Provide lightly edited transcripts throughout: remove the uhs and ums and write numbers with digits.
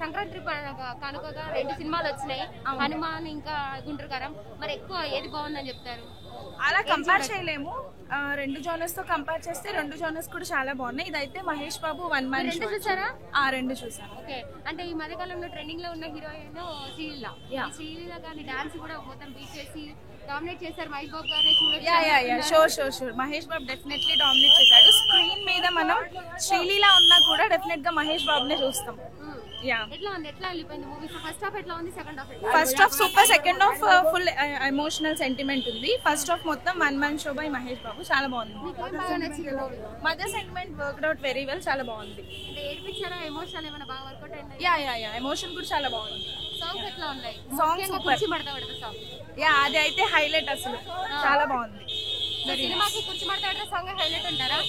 సంక్రాంతి కనుకగా 2 సినిమాలు వచ్చినాయి, హనుమాన్ ఇంకా గుంటూరు కారం. మరి ఎక్కువ ఏది బాగుందని చెప్తారు? అలా కంపేర్ చేయలేము, 2 జోనర్స్ తో కంపేర్ చేస్తే 2 జోనర్స్ కూడా చాలా బాగున్నాయి. ఇదైతే మహేష్ బాబు 1 man షో చూసారా? 2 చూసాను. ఓకే, అంటే ఈ మధ్యకాలంలో ట్రెండింగ్ లో ఉన్న హీరోయిన్ శ్రీలీల. శ్రీలీల గారి డాన్స్ కూడా మొత్తం బీట్ చేసి డామినేట్ చేశారు మహేష్ బాబు గారే. Sure Mahesh Babu definitely dominate చేశాడు. స్క్రీన్ మీద మనం శ్రీలీల ఉన్నా కూడా డెఫినెట్ గా మహేష్ బాబునే చూస్తాం. ఎట్లా వెళ్ళిపోయింది మూవీ? ఫస్ట్ హాఫ్ ఎట్లా ఉంది, second half? First half super, second half full emotional sentiment ఉంది. ఫస్ట్ హాఫ్ మొత్తం 1 man show by Mahesh Babu, చాలా బాగుంది. Mother sentiment worked out very well, చాలా బాగుంది. ఏడిపించారా? ఎమోషన్ ఏమైనా బాగా వర్కౌట్ అయింది? ఎమోషన్ కూడా చాలా బాగుంది. సాంగ్స్ ఎట్లా ఉన్నాయి? Songs super. అది అయితే హైలైట్, అసలు చాలా బాగుంది. సినిమాకి కుర్చీ మడత సాంగ్ హైలైట్ అంటారా?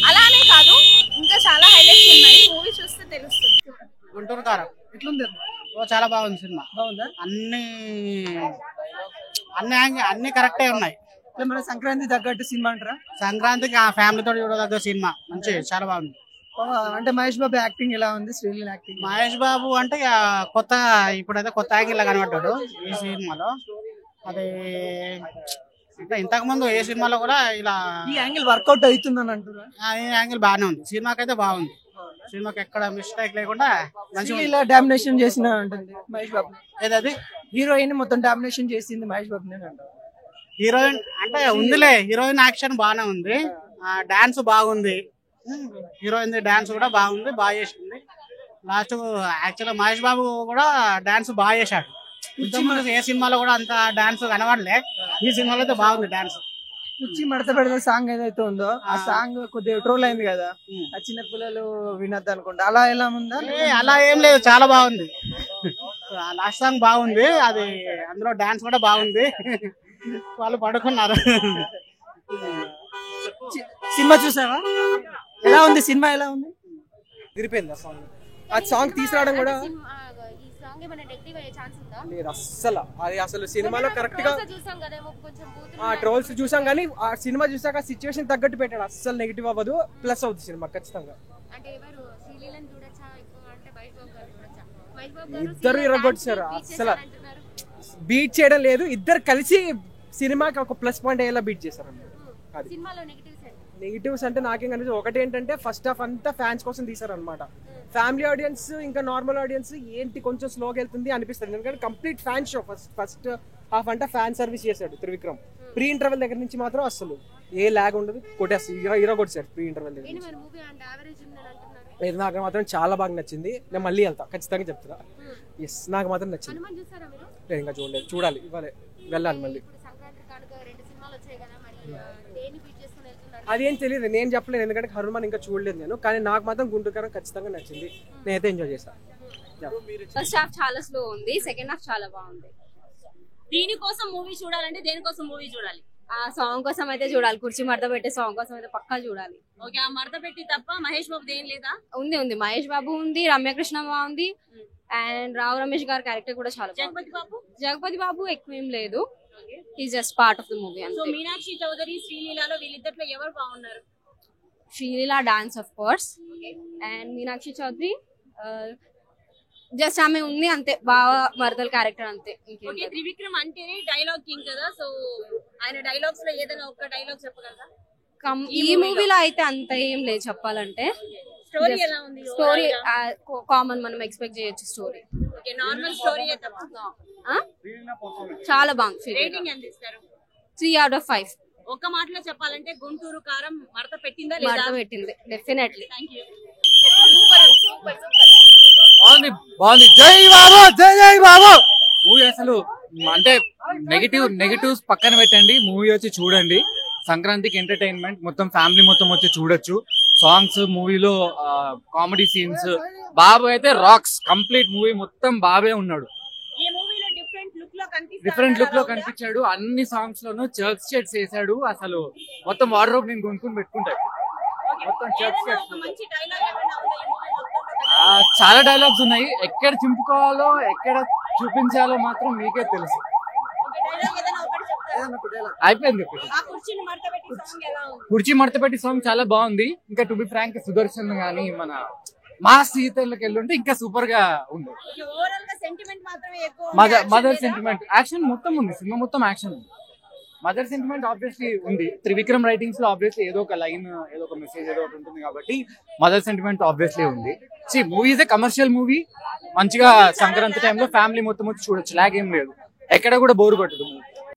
అలానే కాదు, ఇంకా చాలా హైలైట్స్ ఉన్నాయి, మూవీ చూస్తే తెలుస్తుంది. గుంటూరు కారం ఎట్లుంది? చాలా బాగుంది సినిమా. బాగుందా? అన్ని కరెక్టే ఉన్నాయి. మన సంక్రాంతి తగ్గట్టు సినిమా అంటారా? సంక్రాంతికి ఆ ఫ్యామిలీతో చూడదగ్గ సినిమా, మంచి చాలా బాగుంది. అంటే మహేష్ బాబు యాక్టింగ్ ఎలా ఉంది? శ్రీలీల యాక్టింగ్? మహేష్ బాబు అంటే కొత్త, ఇప్పుడైతే కొత్త యాంగిల్ కనబడ్డాడు ఈ సినిమాలో. అది అంటే ఇంతకు ముందు ఏ సినిమాలో కూడా ఇలా ఈ యాంగిల్ వర్కౌట్ అవుతుందని అంటున్నారు. ఈ యాంగిల్ బాగానే ఉంది, సినిమాకి అయితే బాగుంది. సినిమాకి ఎక్కడ మిస్టేక్ లేకుండా మంచిగా ఇలా డామినేషన్ చేసిన ఉంటుంది మహేష్ బాబు. ఏదది హీరోయిన్ మొత్తం డామినేషన్ చేసింది మహేష్ బాబు. హీరోయిన్ అంటే ఉందిలే, హీరోయిన్ యాక్షన్ బాగానే ఉంది, డాన్స్ బాగుంది. హీరోయిన్ డాన్స్ కూడా బాగుంది, బాగా చేసింది. లాస్ట్ యాక్చువల్గా మహేష్ బాబు కూడా డాన్స్ బాగా చేశాడు. ఏ సినిమాలో కూడా అంత డాన్స్ కనబడలే, ఈ సినిమాలో అయితే బాగుంది డాన్స్. కుర్చీ మడత పెడితే సాంగ్ ఏదైతే ఉందో ఆ సాంగ్ కొద్దిగా ట్రోల్ అయింది కదా, ఆ చిన్న పిల్లలు వినొద్దు అనుకుంటా, అలా ఎలా ఉందా? అలా ఏం లేదు, చాలా బాగుంది. లాస్ట్ సాంగ్ బాగుంది, అది అందులో డాన్స్ కూడా బాగుంది. వాళ్ళు పడుకున్నారు. సినిమా చూసావా? ఎలా ఉంది సినిమా? ఎలా ఉంది? తిరిపోయింది ఆ సాంగ్. ఆ సాంగ్ తీసుకురావడం కూడా లేదు అస్సలు. అది అసలు సినిమాలో కరెక్ట్ గా ట్రోల్స్ చూసాం కానీ ఆ సినిమా చూసాక సిచ్యువేషన్ తగ్గట్టు పెట్టాడు. అస్సలు నెగిటివ్ అవ్వదు, ప్లస్ అవుతుంది సినిమా ఖచ్చితంగా. ఇద్దరు ఇరగొట్టారు, అస్సలు బీట్ చేయడం లేదు. ఇద్దరు కలిసి సినిమాకి ఒక ప్లస్ పాయింట్ అయ్యేలా బీట్ చేశారు అన్నమాట. అది నెగిటివ్స్ అంటే నాకేం కనిపిస్తుంది, ఒకటి ఏంటంటే ఫస్ట్ హాఫ్ అంతా ఫ్యాన్స్ కోసం తీసారు అనమాట. ఫ్యామిలీ ఆడియన్స్ ఇంకా నార్మల్ ఆడియన్స్ ఏంటి కొంచెం స్లోగా వెళ్తుంది అనిపిస్తుంది. ఎందుకంటే complete fan show. First half అంటే ఫ్యాన్ సర్వీస్ చేశాడు త్రివిక్రమ్. ప్రీ ఇంటర్వెల్ దగ్గర నుంచి మాత్రం అసలు ఏ లాగ్ ఉండదు, కొట్టేస్తారు, హీరో కొట్టేశారు ప్రీ ఇంటర్వెల్ దగ్గర నుంచి. నాకు మాత్రం చాలా బాగా నచ్చింది. నేను మళ్ళీ వెళ్తా, ఖచ్చితంగా చెప్తున్నా. ఎస్, నాకు మాత్రం నచ్చింది. నేను ఇంకా చూడలేదు, చూడాలి, ఇవ్వాలి, వెళ్ళాలి మళ్ళీ. అదేం తెలియదు, నేను చెప్పలేదు, ఎందుకంటే హనుమాన్ ఇంకా చూడలేదు నేను. కానీ నాకు మాత్రం గుంటూరు కారం ఖచ్చితంగా నచ్చింది, నేనైతే ఎంజాయ్ చేశాను. ఫస్ట్ హాఫ్ చాలా స్లో ఉంది, సెకండ్ హాఫ్ చాలా బాగుంది. దీనికోసం మూవీ చూడాలంటే దేనికోసం మూవీ చూడాలి? ఆ సాంగ్ కోసం అయితే చూడాలి, కుర్చీ మడత పెట్టే సాంగ్ కోసం అయితే పక్కా చూడాలి. ఓకే, ఆ మడత పెట్టి తప్ప మహేష్ బాబు దేని లేదా? ఉంది, మహేష్ బాబు ఉంది, రమ్యకృష్ణ బాగుంది, అండ్ రావు రమేష్ గారి క్యారెక్టర్ కూడా చాలా బాగుంది. జగపతి బాబు ఎక్కువ ఏం లేదు, is just part of the movie. So Meenakshi Chaudhary, శ్రీలీలలో వీళ్ళిద్దరిలో ఎవరు బాగున్నారు? Sreeleela dance of course, and Meenakshi Chaudhary just ఆమె ఉంది అంతే, బాగా మరదల క్యారెక్టర్ అంతే. ఓకే, త్రివిక్రమ్ అంటేనే డైలాగ్ కింగ్ కదా, సో ఆయన డైలాగ్స్ లో ఏదైనా ఒక డైలాగ్ చెప్పగలరా? ఈ మూవీలో అయితే అంత ఏం లేదు చెప్పాలంటే. స్టోరీ ఎలా ఉంది? స్టోరీ కామన్, మనం ఎక్స్పెక్ట్ చేయొచ్చు స్టోరీ. ఓకే, నార్మల్ స్టోరీ చాలా బాగుంది. రేటింగ్ ఎంత ఇస్తారు? 3 out of 5. ఒక్క మాటలో చెప్పాలంటే గుంటూరు కారం మడత పెట్టిందా లేదా? మడత పెట్టింది, డెఫినెట్లీ. థాంక్యూ. బాగుంది. జై బాబు, జై బాబు. మూవీ అసలు అంటే నెగిటివ్స్ పక్కన పెట్టండి, మూవీ వచ్చి చూడండి. సంక్రాంతికి ఎంటర్టైన్మెంట్, మొత్తం ఫ్యామిలీ మొత్తం వచ్చి చూడొచ్చు. సాంగ్స్, మూవీలో కామెడీ సీన్స్, బాబు అయితే రాక్స్. కంప్లీట్ మూవీ మొత్తం బాబే ఉన్నాడు. డిఫరెంట్ లుక్ లో కనిపించాడు. అన్ని సాంగ్స్ లోనూ చర్చ్ షర్ట్స్ వేసాడు. అసలు మొత్తం వార్డ్రోబ్ నేను కొనుక్కుని పెట్టుకుంటాడు. మొత్తం చర్చ్ షర్ట్స్. చాలా డైలాగ్స్ ఉన్నాయి, ఎక్కడ చింపుకోవాలో ఎక్కడ చూపించాలో మాత్రం మీకే తెలుసు. అయిపోయింది. కుర్చీ మడత పెట్టి సాంగ్ చాలా బాగుంది. ఇంకా టు బి ఫ్రాంక్ సుదర్శన్ గానీ, మన మాస్ థియేటర్లకు వెళ్ళుంటే ఇంకా సూపర్ గా ఉంది. ఓవరాల్ గా సెంటిమెంట్ మాత్రమే ఎక్కువ మదర్ సెంటిమెంట్ యాక్షన్ మొత్తం ఉంది, సినిమా మొత్తం యాక్షన్ ఉంది. మదర్ సెంటిమెంట్ ఆబ్వియస్లీ ఉంది. త్రివిక్రమ్ రైటింగ్స్ లో ఆబ్వియస్లీ ఏదో ఒక లైన్, ఏదో ఒక మెసేజ్ ఏదో ఒకటి ఉంటుంది కాబట్టి మదర్ సెంటిమెంట్ ఆబ్వియస్లీ ఉంది. Movie is a commercial movie, మంచిగా సంక్రాంతి టైంలో ఫ్యామిలీ మొత్తం వచ్చి చూడొచ్చు, లాగ్ ఏం లేదు, ఎక్కడ కూడా బోర్ కొట్టదు మూవీ.